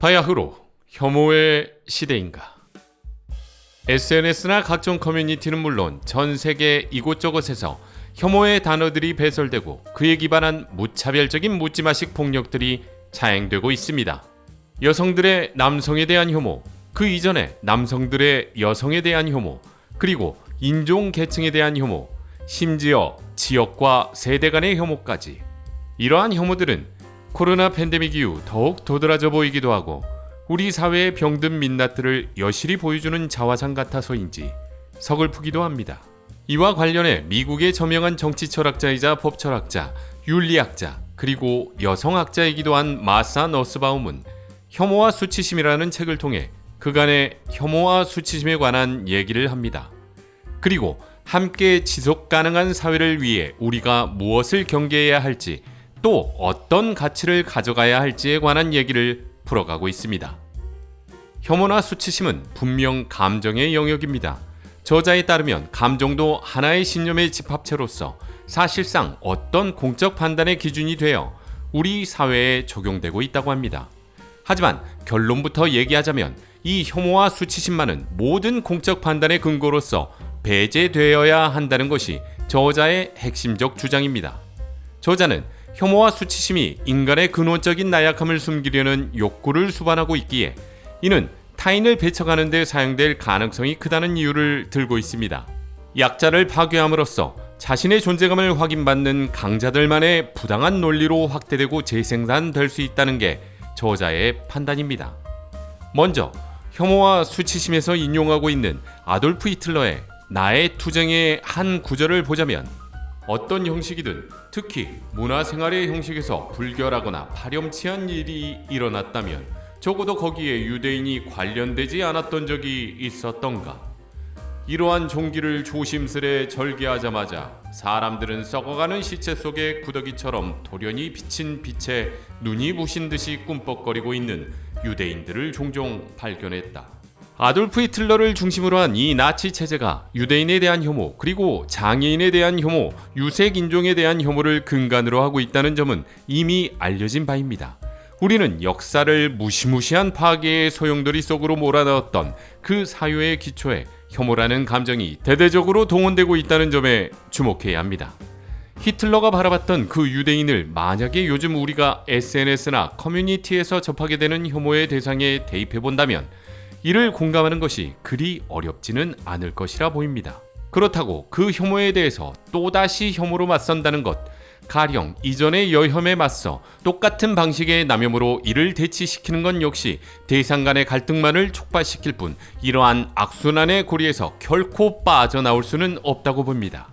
바야흐로 혐오의 시대인가? SNS나 각종 커뮤니티는 물론 전 세계 이곳저곳에서 혐오의 단어들이 배설되고 그에 기반한 무차별적인 묻지마식 폭력들이 자행되고 있습니다. 여성들의 남성에 대한 혐오, 그 이전에 남성들의 여성에 대한 혐오, 그리고 인종 계층에 대한 혐오, 심지어 지역과 세대 간의 혐오까지. 이러한 혐오들은 코로나 팬데믹 이후 더욱 도드라져 보이기도 하고 우리 사회의 병든 민낯들을 여실히 보여주는 자화상 같아서인지 서글프기도 합니다. 이와 관련해 미국의 저명한 정치 철학자이자 법 철학자, 윤리학자, 그리고 여성학자이기도 한 마사 너스바움은 혐오와 수치심이라는 책을 통해 그간의 혐오와 수치심에 관한 얘기를 합니다. 그리고 함께 지속 가능한 사회를 위해 우리가 무엇을 경계해야 할지 또 어떤 가치를 가져가야 할지에 관한 얘기를 풀어가고 있습니다. 혐오나 수치심은 분명 감정의 영역입니다. 저자에 따르면 감정도 하나의 신념의 집합체로서 사실상 어떤 공적 판단의 기준이 되어 우리 사회에 적용되고 있다고 합니다. 하지만 결론부터 얘기하자면 이 혐오와 수치심만은 모든 공적 판단의 근거로서 배제되어야 한다는 것이 저자의 핵심적 주장입니다. 저자는 혐오와 수치심이 인간의 근원적인 나약함을 숨기려는 욕구를 수반하고 있기에 이는 타인을 배척하는 데 사용될 가능성이 크다는 이유를 들고 있습니다. 약자를 파괴함으로써 자신의 존재감을 확인받는 강자들만의 부당한 논리로 확대되고 재생산될 수 있다는 게 저자의 판단입니다. 먼저 혐오와 수치심에서 인용하고 있는 아돌프 히틀러의 나의 투쟁의 한 구절을 보자면 어떤 형식이든 특히 문화생활의 형식에서 불결하거나 파렴치한 일이 일어났다면 적어도 거기에 유대인이 관련되지 않았던 적이 있었던가? 이러한 종기를 조심스레 절개하자마자 사람들은 썩어가는 시체 속의 구더기처럼 돌연히 비친 빛에 눈이 부신 듯이 꿈뻑거리고 있는 유대인들을 종종 발견했다. 아돌프 히틀러를 중심으로 한 이 나치 체제가 유대인에 대한 혐오, 그리고 장애인에 대한 혐오, 유색 인종에 대한 혐오를 근간으로 하고 있다는 점은 이미 알려진 바입니다. 우리는 역사를 무시무시한 파괴의 소용돌이 속으로 몰아넣었던 그 사유의 기초에 혐오라는 감정이 대대적으로 동원되고 있다는 점에 주목해야 합니다. 히틀러가 바라봤던 그 유대인을 만약에 요즘 우리가 SNS나 커뮤니티에서 접하게 되는 혐오의 대상에 대입해본다면 이를 공감하는 것이 그리 어렵지는 않을 것이라 보입니다. 그렇다고 그 혐오에 대해서 또다시 혐오로 맞선다는 것, 가령 이전의 여혐에 맞서 똑같은 방식의 남혐으로 이를 대치시키는 건 역시 대상 간의 갈등만을 촉발시킬 뿐 이러한 악순환의 고리에서 결코 빠져나올 수는 없다고 봅니다.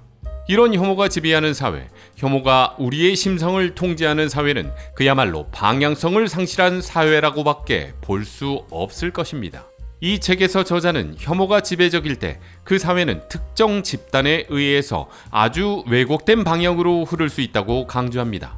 이런 혐오가 지배하는 사회, 혐오가 우리의 심성을 통제하는 사회는 그야말로 방향성을 상실한 사회라고밖에 볼 수 없을 것입니다. 이 책에서 저자는 혐오가 지배적일 때 그 사회는 특정 집단에 의해서 아주 왜곡된 방향으로 흐를 수 있다고 강조합니다.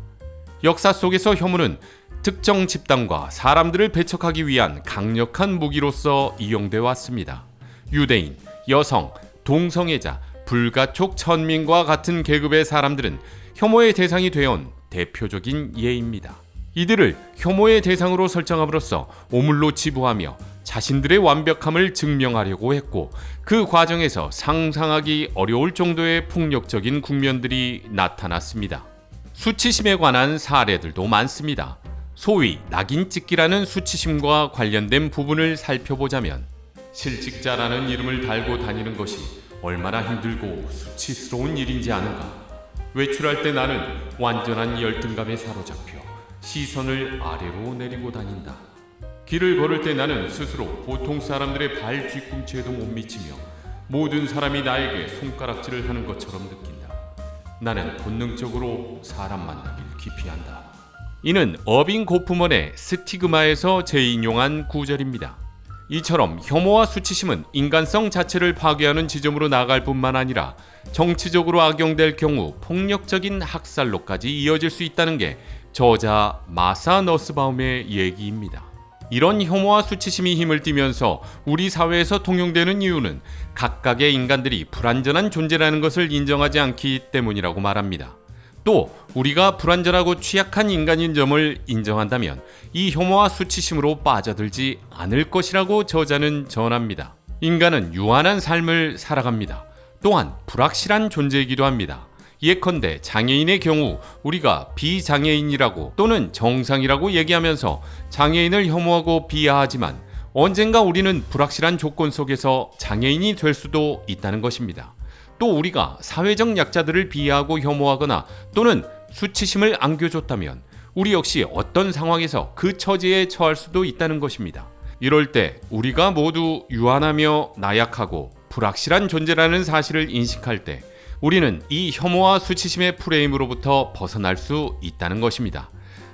역사 속에서 혐오는 특정 집단과 사람들을 배척하기 위한 강력한 무기로서 이용되어 왔습니다. 유대인, 여성, 동성애자, 불가촉 천민과 같은 계급의 사람들은 혐오의 대상이 되어온 대표적인 예입니다. 이들을 혐오의 대상으로 설정함으로써 오물로 치부하며 자신들의 완벽함을 증명하려고 했고 그 과정에서 상상하기 어려울 정도의 폭력적인 국면들이 나타났습니다. 수치심에 관한 사례들도 많습니다. 소위 낙인찍기라는 수치심과 관련된 부분을 살펴보자면 실직자라는 이름을 달고 다니는 것이 얼마나 힘들고 수치스러운 일인지 아는가? 외출할 때 나는 완전한 열등감에 사로잡혀 시선을 아래로 내리고 다닌다. 길을 걸을 때 나는 스스로 보통 사람들의 발 뒤꿈치에도 못 미치며 모든 사람이 나에게 손가락질을 하는 것처럼 느낀다. 나는 본능적으로 사람 만나길 기피한다. 이는 어빙 고프먼의 스티그마에서 재인용한 구절입니다. 이처럼 혐오와 수치심은 인간성 자체를 파괴하는 지점으로 나아갈 뿐만 아니라 정치적으로 악용될 경우 폭력적인 학살로까지 이어질 수 있다는 게 저자 마사 너스바움의 얘기입니다. 이런 혐오와 수치심이 힘을 띠면서 우리 사회에서 통용되는 이유는 각각의 인간들이 불완전한 존재라는 것을 인정하지 않기 때문이라고 말합니다. 또 우리가 불완전하고 취약한 인간인 점을 인정한다면 이 혐오와 수치심으로 빠져들지 않을 것이라고 저자는 전합니다. 인간은 유한한 삶을 살아갑니다. 또한 불확실한 존재이기도 합니다. 예컨대 장애인의 경우 우리가 비장애인이라고 또는 정상이라고 얘기하면서 장애인을 혐오하고 비하하지만 언젠가 우리는 불확실한 조건 속에서 장애인이 될 수도 있다는 것입니다. 또 우리가 사회적 약자들을 비하하고 혐오하거나 또는 수치심을 안겨줬다면 우리 역시 어떤 상황에서 그 처지에 처할 수도 있다는 것입니다. 이럴 때 우리가 모두 유한하며 나약하고 불확실한 존재라는 사실을 인식할 때 우리는 이 혐오와 수치심의 프레임으로부터 벗어날 수 있다는 것입니다.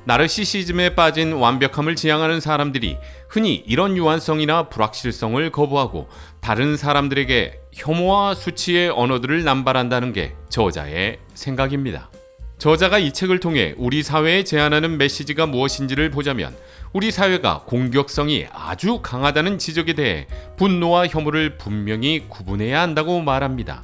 나르시시즘에 빠진 완벽함을 지향하는 사람들이 흔히 이런 유한성이나 불확실성을 거부하고 다른 사람들에게 혐오와 수치의 언어들을 남발한다는 게 저자의 생각입니다. 저자가 이 책을 통해 우리 사회에 제안하는 메시지가 무엇인지를 보자면 우리 사회가 공격성이 아주 강하다는 지적에 대해 분노와 혐오를 분명히 구분해야 한다고 말합니다.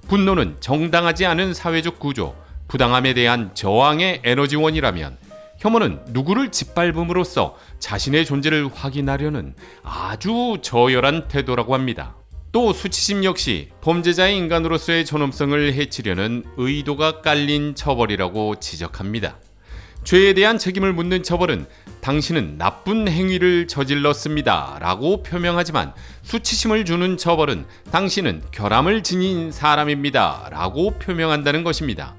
분노는 정당하지 않은 사회적 구조, 부당함에 대한 저항의 에너지원이라면 혐오는 누구를 짓밟음으로써 자신의 존재를 확인하려는 아주 저열한 태도라고 합니다. 또 수치심 역시 범죄자의 인간으로서의 존엄성을 해치려는 의도가 깔린 처벌이라고 지적합니다. 죄에 대한 책임을 묻는 처벌은 당신은 나쁜 행위를 저질렀습니다 라고 표명하지만 수치심을 주는 처벌은 당신은 결함을 지닌 사람입니다 라고 표명한다는 것입니다.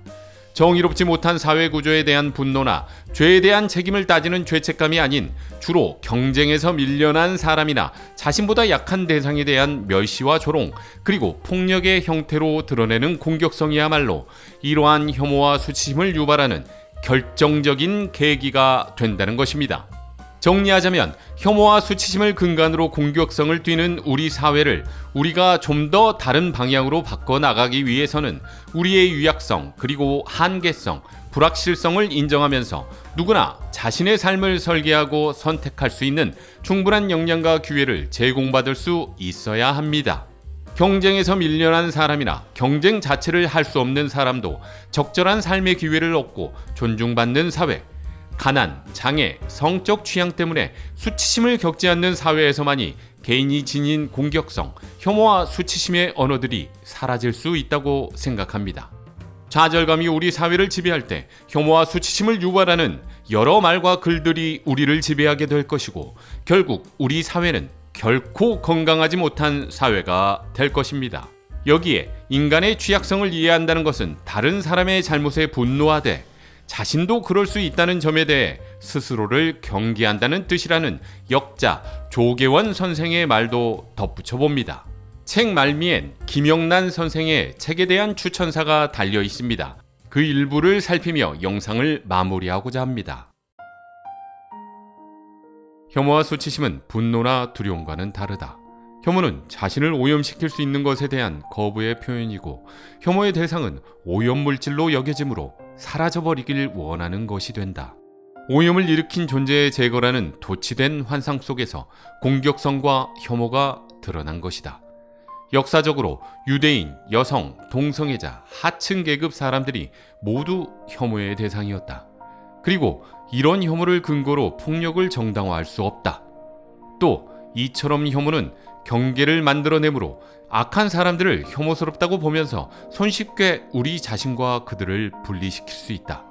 정의롭지 못한 사회 구조에 대한 분노나 죄에 대한 책임을 따지는 죄책감이 아닌 주로 경쟁에서 밀려난 사람이나 자신보다 약한 대상에 대한 멸시와 조롱 그리고 폭력의 형태로 드러내는 공격성이야말로 이러한 혐오와 수치심을 유발하는 결정적인 계기가 된다는 것입니다. 정리하자면 혐오와 수치심을 근간으로 공격성을 띠는 우리 사회를 우리가 좀 더 다른 방향으로 바꿔나가기 위해서는 우리의 유약성 그리고 한계성, 불확실성을 인정하면서 누구나 자신의 삶을 설계하고 선택할 수 있는 충분한 역량과 기회를 제공받을 수 있어야 합니다. 경쟁에서 밀려난 사람이나 경쟁 자체를 할 수 없는 사람도 적절한 삶의 기회를 얻고 존중받는 사회, 가난, 장애, 성적 취향 때문에 수치심을 겪지 않는 사회에서만이 개인이 지닌 공격성, 혐오와 수치심의 언어들이 사라질 수 있다고 생각합니다. 좌절감이 우리 사회를 지배할 때 혐오와 수치심을 유발하는 여러 말과 글들이 우리를 지배하게 될 것이고 결국 우리 사회는 결코 건강하지 못한 사회가 될 것입니다. 여기에 인간의 취약성을 이해한다는 것은 다른 사람의 잘못에 분노하되 자신도 그럴 수 있다는 점에 대해 스스로를 경계한다는 뜻이라는 역자 조계원 선생의 말도 덧붙여 봅니다. 책 말미엔 김영란 선생의 책에 대한 추천사가 달려 있습니다. 그 일부를 살피며 영상을 마무리하고자 합니다. 혐오와 수치심은 분노나 두려움과는 다르다. 혐오는 자신을 오염시킬 수 있는 것에 대한 거부의 표현이고 혐오의 대상은 오염물질로 여겨지므로 사라져버리길 원하는 것이 된다. 오염을 일으킨 존재의 제거라는 도취된 환상 속에서 공격성과 혐오가 드러난 것이다. 역사적으로 유대인, 여성, 동성애자, 하층 계급 사람들이 모두 혐오의 대상이었다. 그리고 이런 혐오를 근거로 폭력을 정당화할 수 없다. 또 이처럼 혐오는 경계를 만들어내므로 악한 사람들을 혐오스럽다고 보면서 손쉽게 우리 자신과 그들을 분리시킬 수 있다.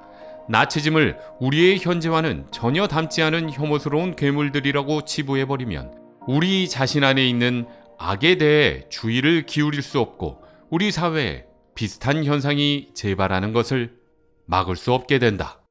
나치즘을 우리의 현재와는 전혀 닮지 않은 혐오스러운 괴물들이라고 치부해버리면 우리 자신 안에 있는 악에 대해 주의를 기울일 수 없고 우리 사회에 비슷한 현상이 재발하는 것을 막을 수 없게 된다.